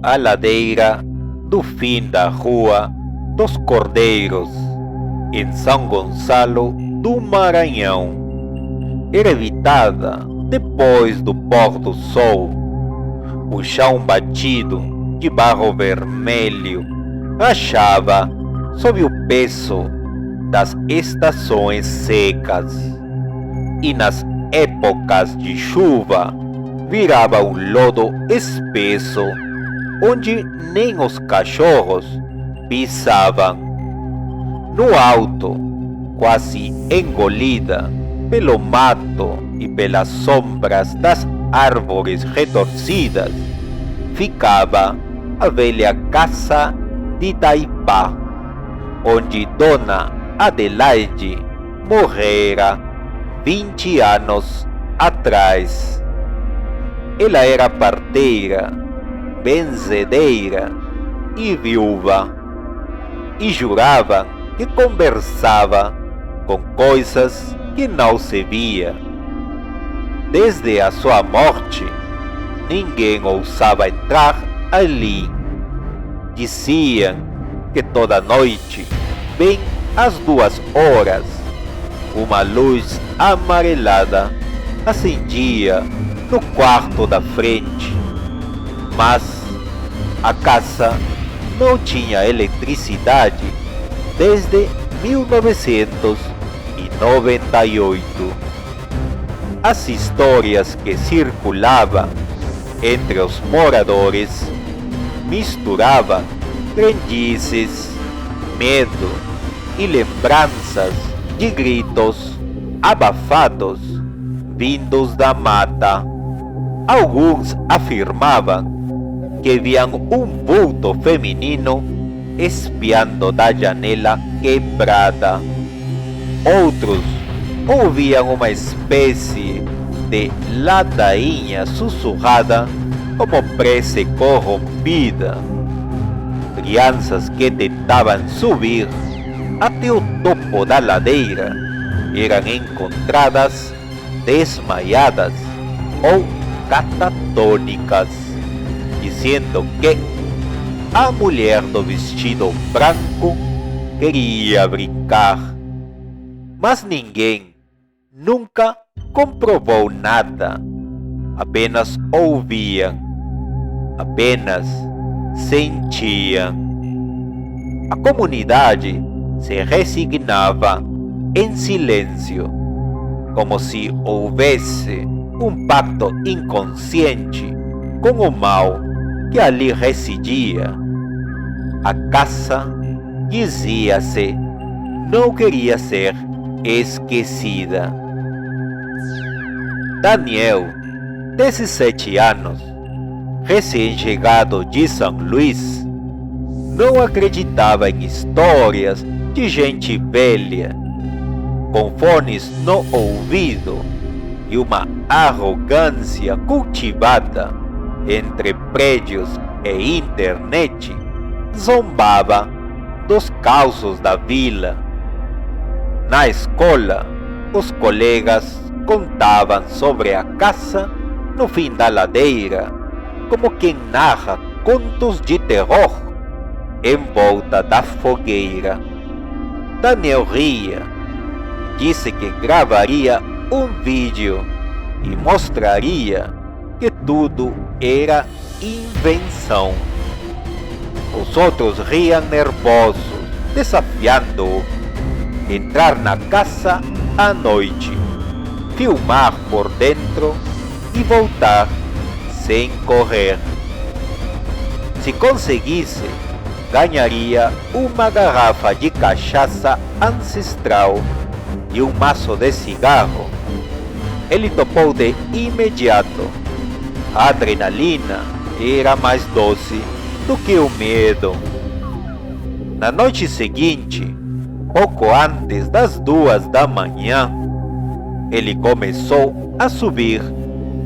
a ladeira do fim da Rua dos Cordeiros, em São Gonçalo do Maranhão. Era habitada depois do pôr do sol. O chão batido de barro vermelho rachava sob o peso das estações secas, e nas épocas de chuva virava um lodo espesso onde nem os cachorros pisavam. No alto, quase engolida pelo mato e pelas sombras das árvores retorcidas, ficava a velha casa de Itaipá, onde Dona Adelaide morrera 20 anos atrás. Ela era parteira, benzedeira e viúva, e jurava que conversava com coisas que não se via. Desde a sua morte, ninguém ousava entrar ali. Diziam que toda noite, bem às 2 horas, uma luz amarelada acendia no quarto da frente. Mas a casa não tinha eletricidade desde 1998. As histórias que circulavam entre os moradores misturavam crendices, medo e lembranças de gritos abafados vindos da mata. Alguns afirmavam que viam um vulto feminino espiando da janela quebrada. Outros ouviam uma espécie de ladainha sussurrada como prece corrompida. Crianças que tentavam subir até o topo da ladeira eram encontradas desmaiadas ou catatônicas, dizendo que a mulher do vestido branco queria brincar. Mas ninguém nunca comprovou nada. Apenas ouviam, apenas sentiam. A comunidade se resignava em silêncio, como se houvesse um pacto inconsciente com o mal que ali residia. A casa, dizia-se, não queria ser esquecida. Daniel, 17 anos, recém-chegado de São Luís, não acreditava em histórias de gente velha, com fones no ouvido e uma arrogância cultivada entre prédios e internet. Zombava dos causos da vila. Na escola, os colegas contavam sobre a casa no fim da ladeira, como quem narra contos de terror em volta da fogueira. Daniel ria, disse que gravaria um vídeo e mostraria que tudo era invenção. Os outros riam nervosos, desafiando-o a entrar na casa à noite, filmar por dentro e voltar sem correr. Se conseguisse, ganharia uma garrafa de cachaça ancestral e um maço de cigarro. Ele topou de imediato. A adrenalina era mais doce do que o medo. Na noite seguinte, pouco antes das 2 da manhã, ele começou a subir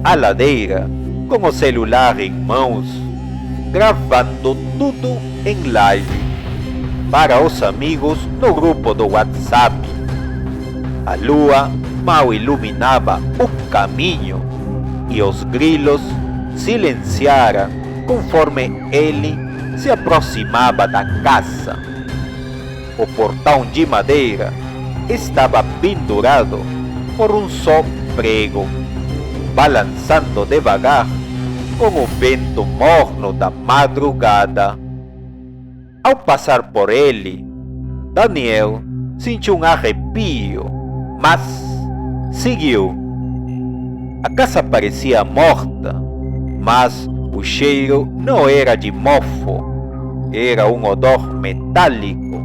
a ladeira com o celular em mãos, gravando tudo em live para os amigos no grupo do WhatsApp. A lua mal iluminava o caminho e os grilos silenciaram conforme ele se aproximava da casa. O portão de madeira estava pendurado por um só prego, balançando devagar com o vento morno da madrugada. Ao passar por ele, Daniel sentiu um arrepio, mas seguiu. A casa parecia morta, mas o cheiro não era de mofo, era um odor metálico,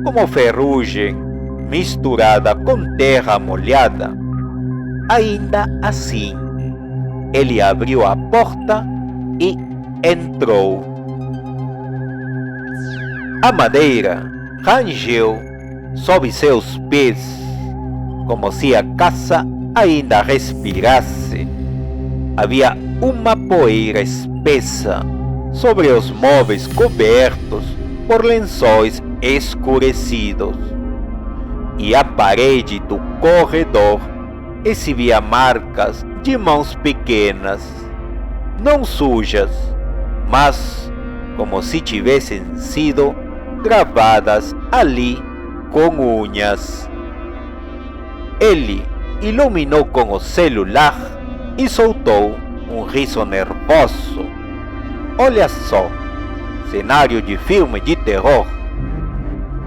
como ferrugem misturada com terra molhada. Ainda assim, ele abriu a porta e entrou. A madeira rangeu sob seus pés, como se a casa ainda respirasse. Havia uma poeira espessa sobre os móveis cobertos por lençóis escurecidos, e a parede do corredor exibia marcas de mãos pequenas, não sujas, mas como se tivessem sido gravadas ali com unhas. Ele iluminou com o celular e soltou um riso nervoso. Olha só, cenário de filme de terror.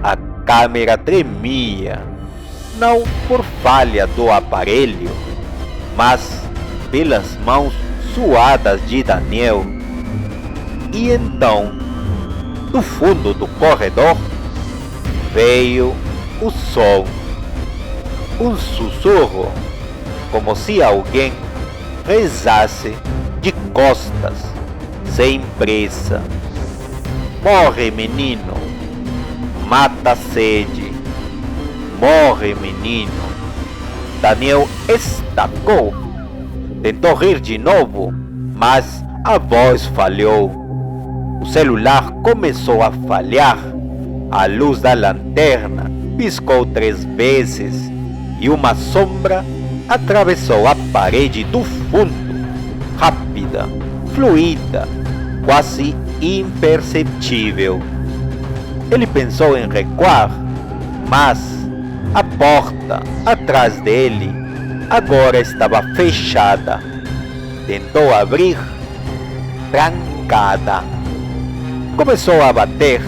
A câmera tremia, não por falha do aparelho, mas pelas mãos suadas de Daniel. E então, do fundo do corredor, veio o som. Um sussurro, como se alguém rezasse de costas, sem pressa. Morre, menino, mata a sede. Morre, menino. Daniel estacou. Tentou rir de novo, mas a voz falhou. O celular começou a falhar. A luz da lanterna piscou 3 vezes e uma sombra atravessou a parede do fundo, rápida, fluida, quase imperceptível. Ele pensou em recuar, mas a porta atrás dele agora estava fechada. Tentou abrir, trancada. Começou a bater,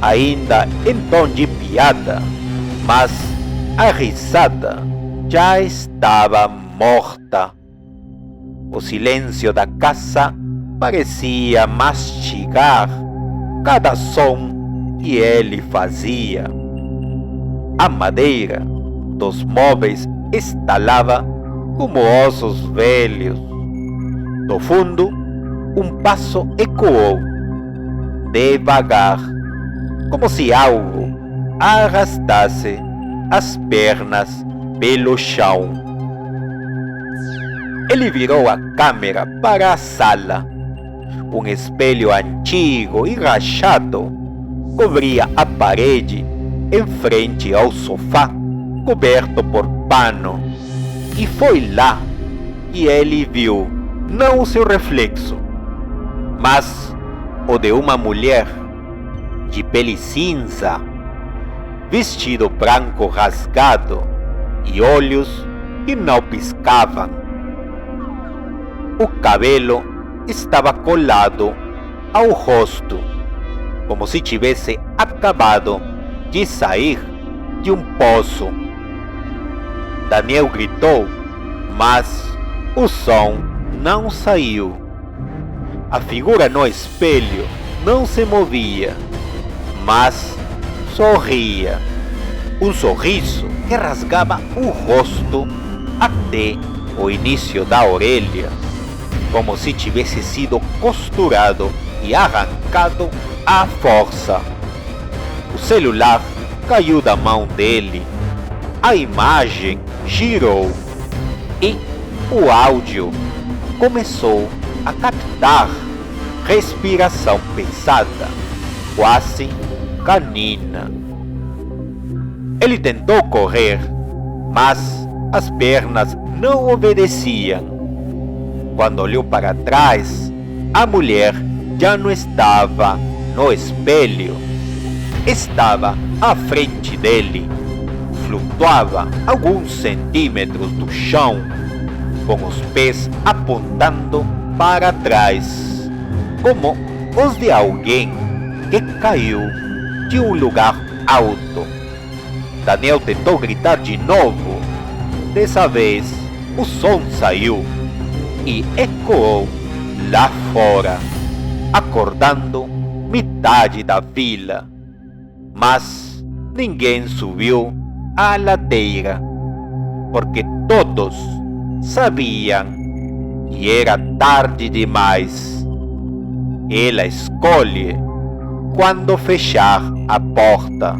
ainda em tom de piada, mas a risada já estava morta. O silêncio da casa parecia mastigar cada som que ele fazia. A madeira dos móveis estalava como ossos velhos. Do fundo, um passo ecoou, devagar, como se algo arrastasse as pernas pelo chão. Ele virou a câmera para a sala. Um espelho antigo e rachado cobria a parede em frente ao sofá coberto por pano. E foi lá que ele viu não o seu reflexo, mas o de uma mulher de pele cinza, vestido branco rasgado e olhos que não piscavam. O cabelo estava colado ao rosto, como se tivesse acabado de sair de um poço. Daniel gritou, mas o som não saiu. A figura no espelho não se movia, mas sorria. Um sorriso que rasgava o rosto até o início da orelha, como se tivesse sido costurado e arrancado à força. O celular caiu da mão dele, a imagem girou e o áudio começou a captar respiração pesada, quase canina. Ele tentou correr, mas as pernas não obedeciam. Quando olhou para trás, a mulher já não estava no espelho. Estava à frente dele. Flutuava alguns centímetros do chão, com os pés apontando para trás, como os de alguém que caiu de um lugar alto. Daniel tentou gritar de novo. Dessa vez, o som saiu e ecoou lá fora, acordando metade da vila. Mas ninguém subiu à ladeira, porque todos sabiam que era tarde demais. Ela escolhe quando fechar a porta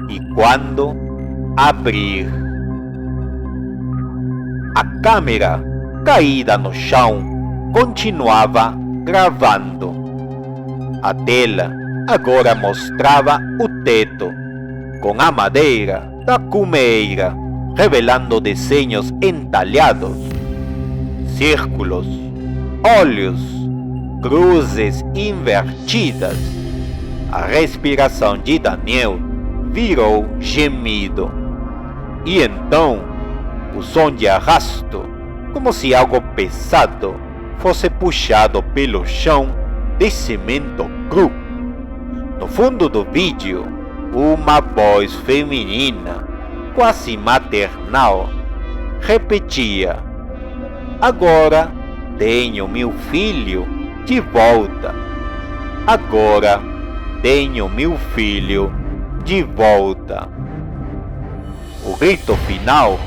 e quando abrir. A câmera, caída no chão, continuava gravando. A tela agora mostrava o teto, com a madeira da cumeira, revelando desenhos entalhados, círculos, olhos, cruzes invertidas. A respiração de Daniel virou gemido. E então, o som de arrasto, como se algo pesado fosse puxado pelo chão de cimento cru. No fundo do vídeo, uma voz feminina, quase maternal, repetia: "Agora tenho meu filho de volta. Agora tenho meu filho de volta." O grito final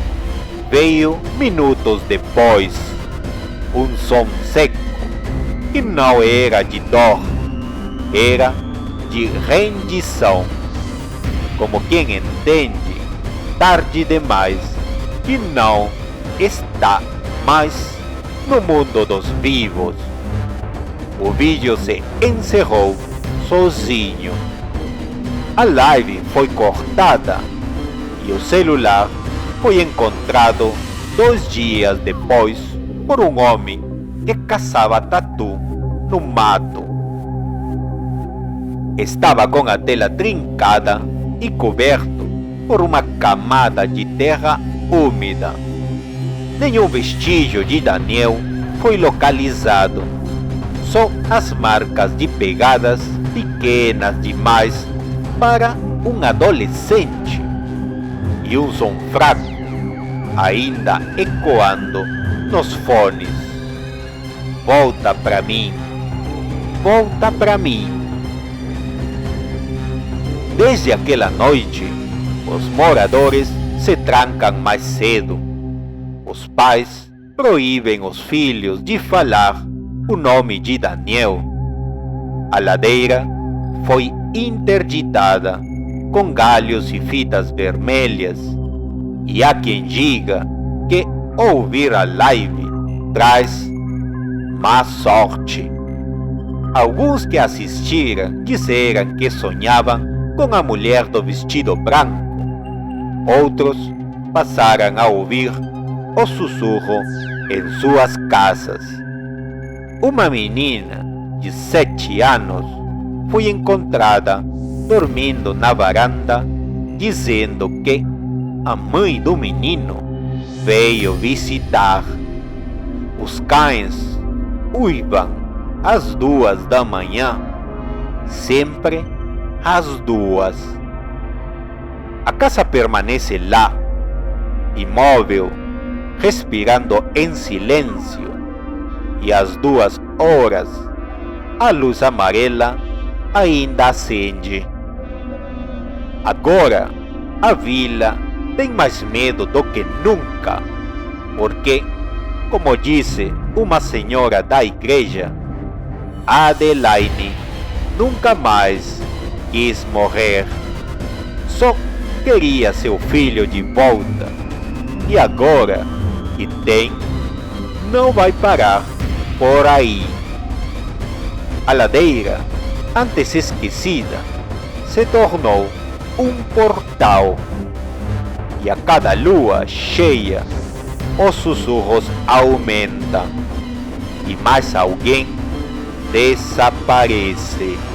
veio minutos depois. Um som seco, que não era de dor, era de rendição, como quem entende, tarde demais, que não está mais no mundo dos vivos. O vídeo se encerrou sozinho. A live foi cortada e o celular foi encontrado 2 dias depois por um homem que caçava tatu no mato. Estava com a tela trincada e coberto por uma camada de terra úmida. Nenhum vestígio de Daniel foi localizado. Só as marcas de pegadas pequenas demais para um adolescente. E um som fraco ainda ecoando nos fones. Volta pra mim, volta pra mim. Desde aquela noite, os moradores se trancam mais cedo. Os pais proíbem os filhos de falar o nome de Daniel. A ladeira foi interditada com galhos e fitas vermelhas. E há quem diga que ouvir a live traz má sorte. Alguns que assistiram disseram que sonhavam com a mulher do vestido branco. Outros passaram a ouvir o sussurro em suas casas. Uma menina de 7 anos foi encontrada dormindo na varanda, dizendo que a mãe do menino veio visitar. Os cães uivam às 2 da manhã, sempre às 2. A casa permanece lá, imóvel, respirando em silêncio, e às 2 horas a luz amarela ainda acende. Agora a vila tem mais medo do que nunca, porque, como disse uma senhora da igreja, Adelaine nunca mais quis morrer. Só queria seu filho de volta, e agora que tem, não vai parar por aí. A ladeira, antes esquecida, se tornou um portal, e a cada lua cheia os sussurros aumentam, e mais alguém desaparece.